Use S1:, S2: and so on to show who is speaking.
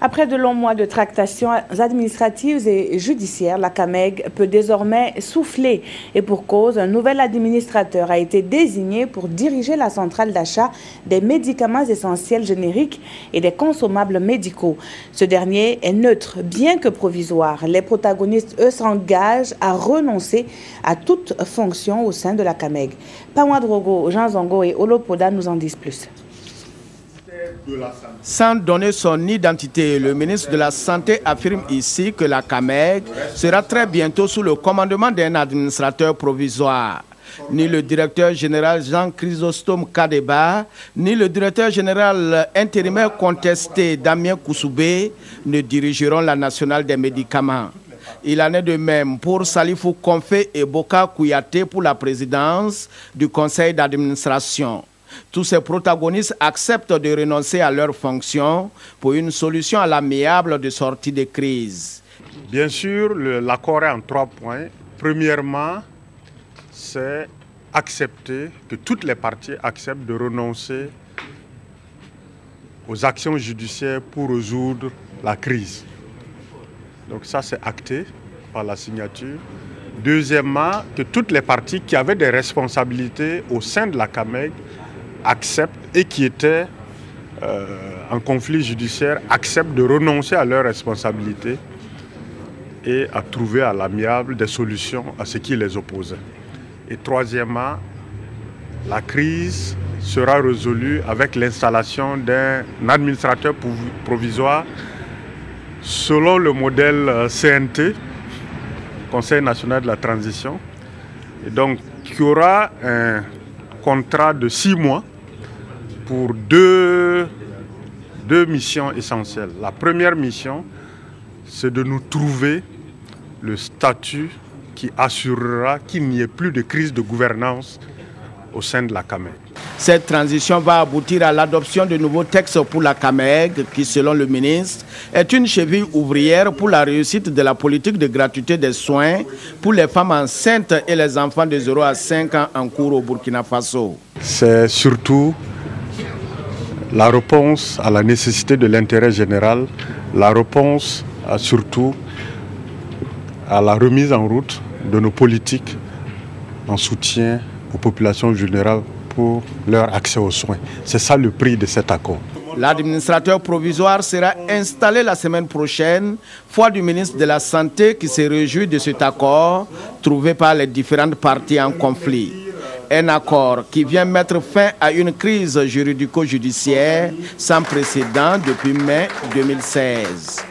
S1: Après de longs mois de tractations administratives et judiciaires, la CAMEG peut désormais souffler. Et pour cause, un nouvel administrateur a été désigné pour diriger la centrale d'achat des médicaments essentiels génériques et des consommables médicaux. Ce dernier est neutre, bien que provisoire. Les protagonistes, eux, s'engagent à renoncer à toute fonction au sein de la CAMEG. Pawa Drogo, Jean Zongo et Olopoda nous en disent plus.
S2: Sans donner son identité, le ministre de la Santé affirme ici que la CAMEG sera très bientôt sous le commandement d'un administrateur provisoire. Ni le directeur général Jean Chrysostome Kadeba, ni le directeur général intérimaire contesté Damien Koussoubé ne dirigeront la nationale des médicaments. Il en est de même pour Salifou Konfé et Boka Kouyaté pour la présidence du conseil d'administration. Tous ces protagonistes acceptent de renoncer à leurs fonctions pour une solution à l'amiable de sortie de crise.
S3: Bien sûr, l'accord est en 3 points. Premièrement, c'est accepter, que toutes les parties acceptent de renoncer aux actions judiciaires pour résoudre la crise. Donc ça, c'est acté par la signature. Deuxièmement, que toutes les parties qui avaient des responsabilités au sein de la CAMEG acceptent et qui étaient en conflit judiciaire acceptent de renoncer à leurs responsabilités et à trouver à l'amiable des solutions à ce qui les opposait. Et troisièmement, la crise sera résolue avec l'installation d'un administrateur provisoire selon le modèle CNT, Conseil national de la transition, et donc qui aura un contrat de 6 mois pour deux missions essentielles. La première mission, c'est de nous trouver le statut qui assurera qu'il n'y ait plus de crise de gouvernance au sein de la CAMEG.
S2: Cette transition va aboutir à l'adoption de nouveaux textes pour la CAMEG qui, selon le ministre, est une cheville ouvrière pour la réussite de la politique de gratuité des soins pour les femmes enceintes et les enfants de 0 à 5 ans en cours au Burkina Faso.
S3: C'est surtout la réponse à la nécessité de l'intérêt général, la réponse surtout à la remise en route de nos politiques en soutien aux populations vulnérables pour leur accès aux soins. C'est ça le prix de cet accord.
S2: L'administrateur provisoire sera installé la semaine prochaine, foi du ministre de la Santé qui se réjouit de cet accord trouvé par les différentes parties en conflit. Un accord qui vient mettre fin à une crise juridico-judiciaire sans précédent depuis mai 2016.